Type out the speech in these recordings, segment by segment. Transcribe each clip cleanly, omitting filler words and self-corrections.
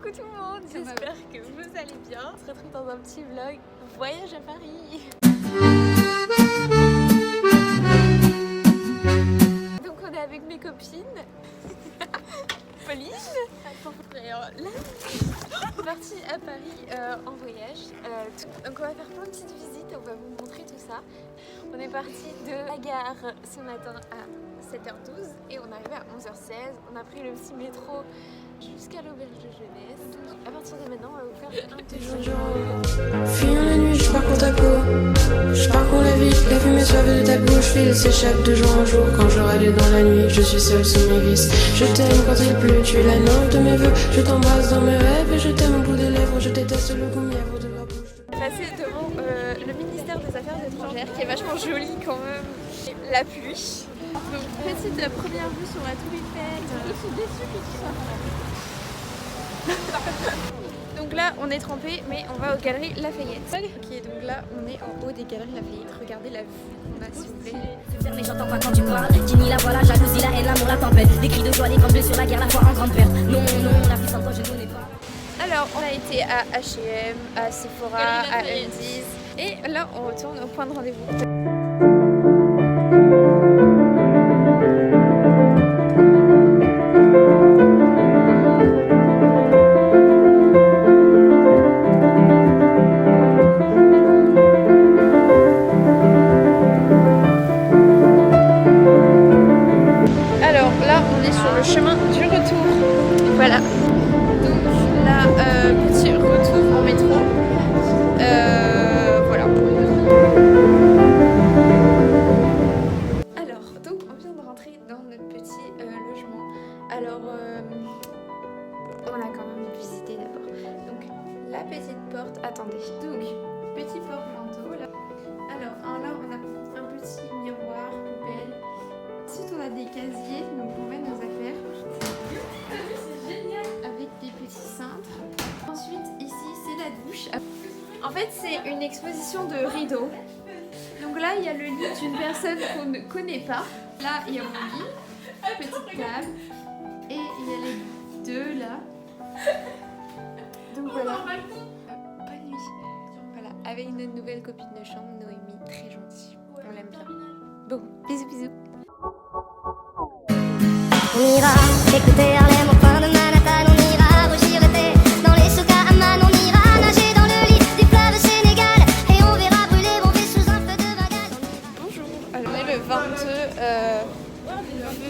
Coucou tout le monde, j'espère que vous allez bien. On se retrouve dans un petit vlog voyage à Paris. Donc on est avec mes copines. Pauline. Et là, on est parti à Paris en voyage. Donc on va faire plein de petites visites, on va vous montrer tout ça. On est parti de la gare ce matin à 7h12 et on est arrivé à 11h16. On a pris le petit métro jusqu'à l'auberge de jeunesse. Donc à partir de maintenant, on va vous faire un petit Fuis dans la nuit, je parcours ta peau. Je parcours la vie, la fumée suave de ta bouche. File s'échappe de jour en jour. Quand je râle dans la nuit, je suis seule sous mes vices. Je t'aime quand il pleut, tu es la nôtre de mes vœux. Je t'embrasse dans mes rêves et je t'aime au bout des lèvres. Je déteste le goût mièvre de la bouche. Passer devant le ministère des Affaires étrangères qui est vachement joli quand même. Et la pluie. Donc petite première vue sur la Tour Eiffel. Je suis déçue que tu sois Donc là on est trempé mais on va aux Galeries Lafayette. Ok, donc là on est en haut des Galeries Lafayette. Regardez la vue qu'on a s'il vous plaît. Mais j'entends pas quand tu parles. Ginny, la voix, la jalousie, la haine, l'amour, la tempête. Des cris de joie, des grands bleus sur la guerre, la foi en grande perte. Non, non, la vie sans toi je ne connais pas. Alors on a été à H&M, à Sephora, à Undies et là on retourne au point de rendez-vous. Alors là on est sur le chemin du retour. Voilà. Donc là petit retour en métro. Voilà. Alors donc on vient de rentrer dans notre petit logement. Alors on a quand même visité d'abord. Donc la petite porte. Attendez. Donc petit porte-manteau là. Alors là on a un petit miroir, poubelle. Ensuite on a des casiers, donc on met nos affaires. C'est génial. Avec des petits cintres. Ensuite ici c'est la douche. En fait c'est une exposition de rideaux. Donc là il y a le lit d'une personne qu'on ne connaît pas. Là il y a mon lit, petite table. Et il y a les deux là. Donc voilà. Bonne nuit. Voilà, avec notre nouvelle copine de chambre, Noémie, très gentille. On l'aime bien. Bon, bisous bisous. On ira écouter Harlem au coin de Manhattan. On ira rougir l'été dans les souks à Amman. On ira nager dans le lit du fleuve Sénégal. Et on verra brûler mon vie sous un feu de Bengale. Bonjour, alors on est le 22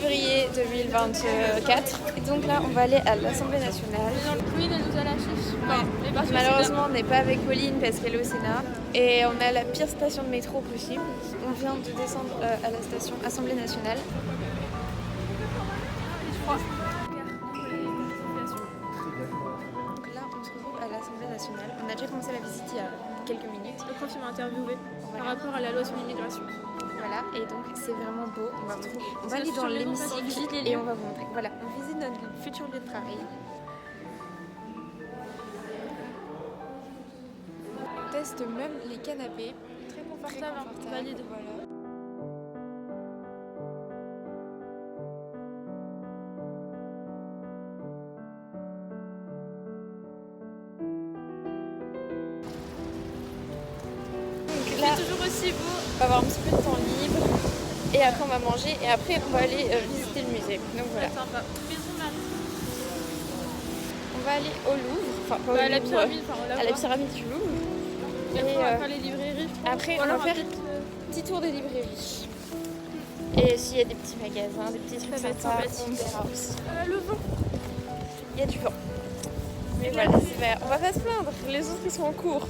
février 2024 et donc là on va aller à l'Assemblée nationale. Pauline elle nous a lâchés. Malheureusement on n'est pas avec Pauline parce qu'elle est au Sénat et on a la pire station de métro possible. On vient de descendre à la station Assemblée nationale. Donc là on se retrouve à l'Assemblée nationale. On a déjà commencé la visite il y a quelques minutes. Le prof m'a interviewé Voilà. par rapport à la loi sur l'immigration. Voilà, et donc c'est vraiment beau. On va aller dans sur les noms, on visite l'hémicycle les et lieux. on va vous montrer. Voilà, on visite notre futur lieu de travail. On teste même les canapés. Très confortable, hein. Valide. Voilà. Donc là, C'est toujours aussi beau. on va avoir un petit peu de temps libre. Et après on va manger et après on va aller visiter le musée. Donc voilà. C'est sympa. Maison là. On va aller au Louvre. Enfin pas au À la Louvre, pyramide, enfin on la à la voit. pyramide du Louvre. Et après Et, on va faire les librairies. je pense. après, Ou on va alors, faire- peut-être, Petit tour des librairies. Et s'il y a des petits magasins, des petits trucs Ça va être sympas, sympathique. on verra aussi. le vent. Il y a du vent. Mais voilà, c'est pas- on va pas se plaindre. Les autres ils sont en cours.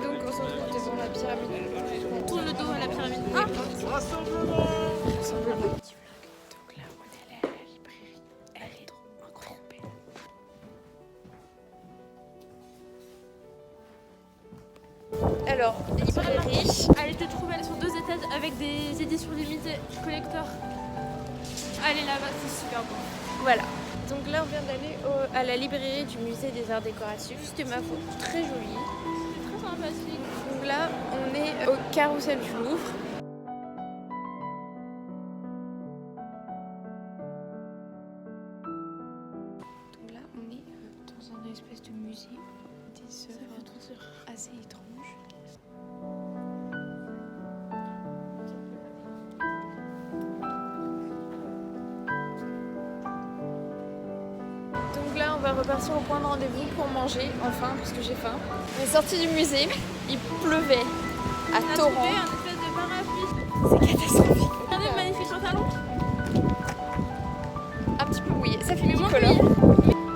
Donc on se retrouve devant la pyramide. On tourne le dos à la pyramide. Ah Rassemblement. Donc là on est allé à la librairie. Elle est trop belle. Alors, librairie. Elle était trop belle sur 2 étages avec des éditions limitées collector. Allez là-bas, c'est super beau. Voilà. Donc là, on vient d'aller à la librairie du musée des arts décoratifs. C'était ma faute, très joli. Très sympathique. Donc là, on est au carrousel du Louvre. Donc là, on est dans un espèce de musée des œuvres assez étranges. Donc là, on va repartir au point de rendez-vous pour manger, enfin, parce que j'ai faim. On est sorti du musée, il pleuvait à On a torrent. trouvé un espèce de parapluie. C'est catastrophique. Regardez le magnifique pantalon. Un petit peu mouillé, ça fait Mais multicolore.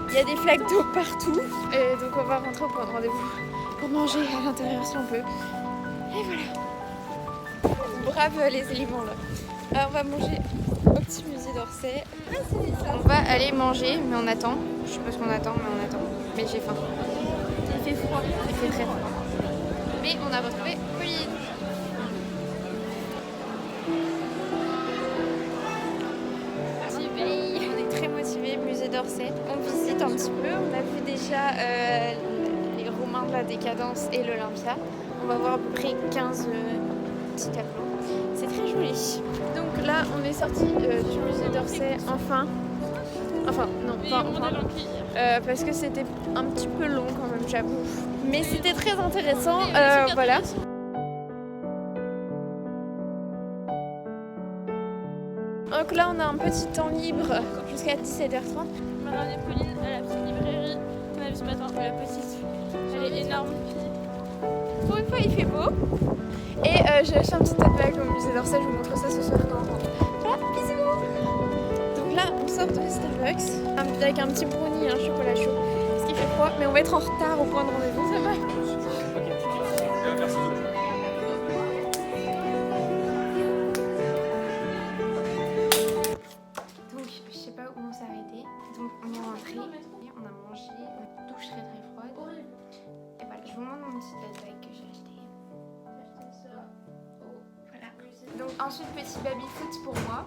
Il y a des flaques d'eau partout. Et donc on va rentrer au point de rendez-vous pour manger à l'intérieur si on peut. Et voilà. On brave les éléments là. Alors on va manger au petit musée d'Orsay. On va aller manger, mais on attend. Je sais pas ce qu'on attend, mais on attend. Mais j'ai faim. Il fait froid. Il fait très froid. Mais on a retrouvé Pauline. On est très motivés, musée d'Orsay. On visite un petit peu. On a vu déjà les Romains de la Décadence et l'Olympia. On va voir à peu près 15 petits tableaux. C'est très joli. Donc là, on est sorti du musée d'Orsay enfin. Enfin, non, pas enfin. Parce que c'était un petit peu long quand même, j'avoue. Mais c'était très intéressant. Voilà. Donc là, on a un petit temps libre jusqu'à 17h30. Madame et Pauline à la petite librairie qu'on a vue ce matin. La petite. Elle est énorme. Pour une fois, il fait beau. Et j'ai acheté un petit tote bag au musée d'Orsay. Je vous montre ça ce soir quand on rentre. Voilà, bisous. Donc là, on sort de Starbucks avec un petit brownie et un chocolat chaud. Parce qu'il fait froid, mais on va être en retard au point de rendez-vous. Ça va. Donc, je sais pas où on s'est arrêté. Donc, on est rentré, on a mangé, une douche très très froide. Et voilà, je vous montre mon petit tote bag que j'ai acheté. Voilà. Donc, ensuite, petit baby foot pour moi.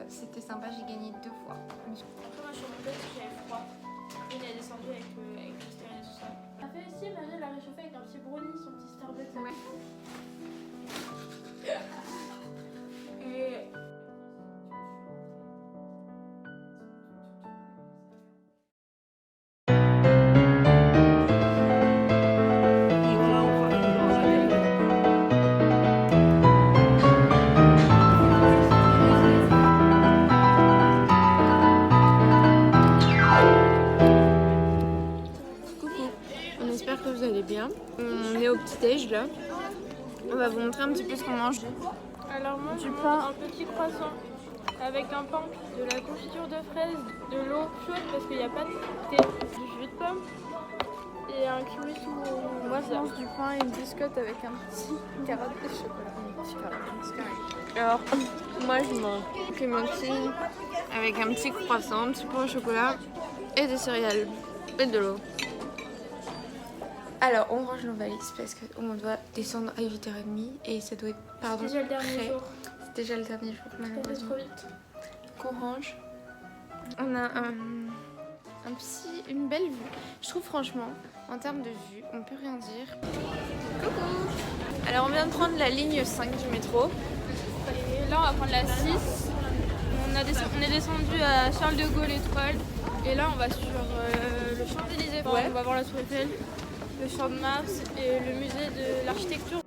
C'était sympa, j'ai gagné 2 fois. Après, moi, je suis remontée parce que j'avais froid. Après, il a descendu avec le stérilet et tout ça. Après, si, Marie l'a réchauffé avec un petit brownie, son petit Starbucks. Ouais. Et On espère que vous allez bien. On est au petit-déj là. On va vous montrer un petit peu ce qu'on mange. alors, moi, je mange un petit croissant avec un pain, de la confiture de fraises, de l'eau chaude parce qu'il n'y a pas de thé, du jus de pomme et un kiwi tout. Moi je mange du pain et une biscotte avec un petit carotte de chocolat. Alors moi je mange clémentine avec un petit croissant, un petit pain au chocolat et des céréales et de l'eau. Alors on range nos valises parce qu'on doit descendre à 8h30 et ça doit être C'est déjà le dernier prêt. jour. C'est déjà le dernier jour Ça fait malheureusement. trop vite. Qu'on range. On a une belle vue. Je trouve franchement, en termes de vue, on peut rien dire. Coucou. Alors on vient de prendre la ligne 5 du métro. Et là, on va prendre la 6. On est descendu à Charles de Gaulle Étoile. Et là, on va sur le Champs-Élysées. Ouais. On va voir la Tour Eiffel, le Champ de Mars et le musée de l'architecture.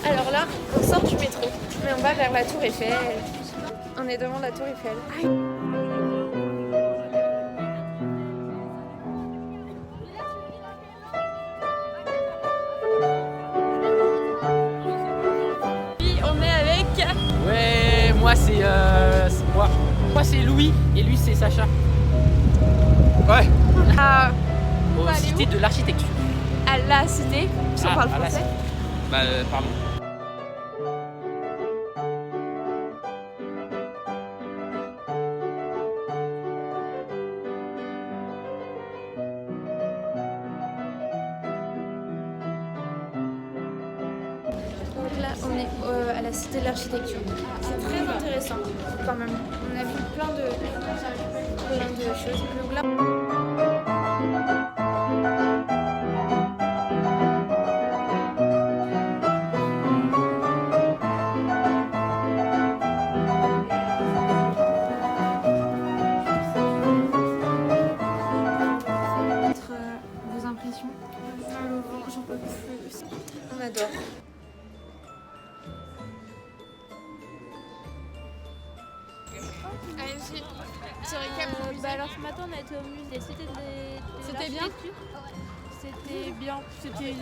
Alors là, on sort du métro, mais on va vers la Tour Eiffel. On est devant la Tour Eiffel. Puis on est avec. Ouais, moi c'est moi. Moi c'est Louis et lui c'est Sacha. Ouais. Au aller Cité de l'Architecture. À la cité, si on parle à la français. Cité. Bah pardon. Donc là, On est à la Cité de l'Architecture. C'est très intéressant quand même. On a vu plein de choses. Donc là, vos impressions? J'en peux plus. On adore. Allez-y, petit récap. Alors ce matin on a été au musée Cité de l'Architecture. C'était bien, c'était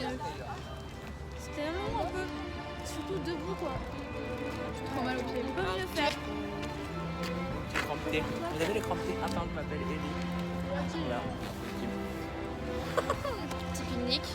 long un peu, surtout debout quoi. Trop mal aux pieds, on peut mieux faire. Crampé. Vous avez les crampés? Ah pardon, je m'appelle Ellie. Voilà. Petit pique-nique.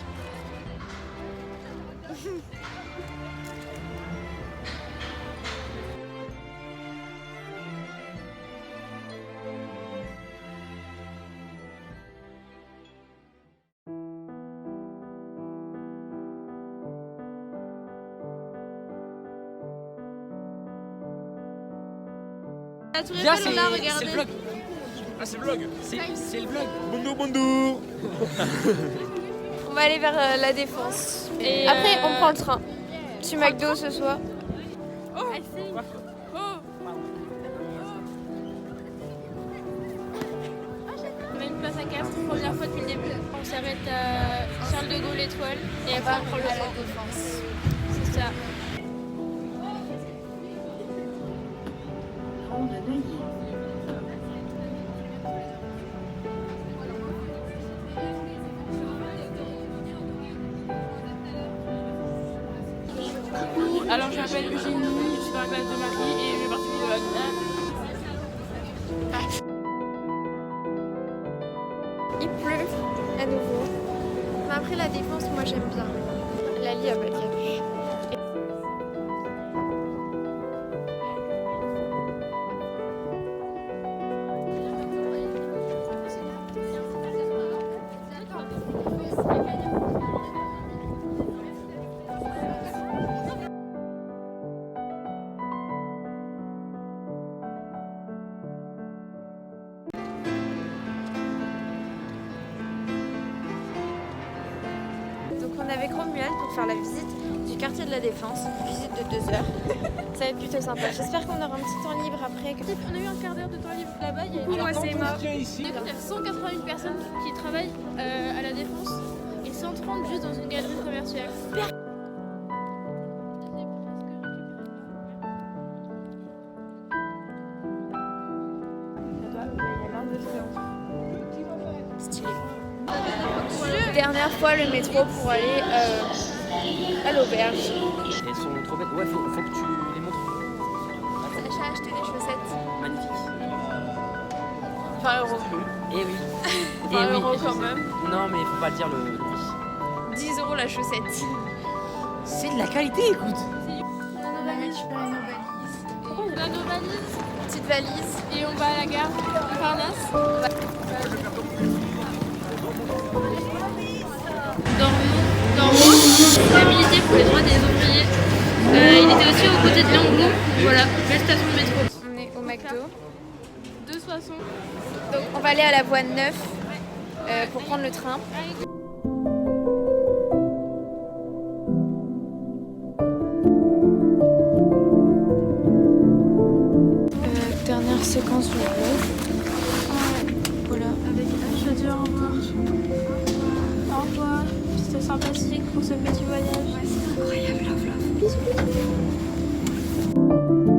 La Tour Viens, Eiffel, on l'a c'est regardé. le vlog. Ah, c'est le vlog. C'est le vlog. Bonjour. On va aller vers la Défense. Et Après, on prend le train. Petit McDo ce soir. Oh, essaye. On a une place à Castres, première fois depuis le début. On s'arrête à Charles de Gaulle Étoile et après on prend le train. Défense. C'est ça. Alors je m'appelle Eugénie, je suis dans la classe de Marie et je vais partir du vlog. Il pleut à nouveau. Mais après la Défense, moi j'aime bien. La lie à Baccache. Donc on est avec Romuald pour faire la visite du quartier de la Défense, une visite de 2 heures. Ça va être plutôt sympa. J'espère qu'on aura un petit temps libre après. On a eu un quart d'heure de temps libre là-bas. Il y a Moi c'est mort. il y a 181 personnes qui travaillent à la Défense et 130 juste dans une galerie commerciale. Stylé. Dernière fois le métro pour aller à l'auberge. Elles sont trop belles. Ouais, faut que tu les montres. Sacha a acheté des chaussettes. Magnifique. 20 €. Eh oui. 20 € quand même. Non, mais faut pas dire le prix. 10 € la chaussette. C'est de la qualité, écoute. On a récupéré nos valises. On a nos valises Petite valise. et on va à la gare Montparnasse. Dormo a milité pour les droits des ouvriers. Il était aussi aux côtés de Léon Blum. Voilà, belle station de métro. On est au McDo. 2 Soissons. Donc on va aller à la voie 9 pour prendre le train. Dernière séquence du vlog. Voilà. Avec H, je dis au revoir. Au revoir. C'était sympathique pour ce petit voyage. Incroyable, love. Bisous, bisous.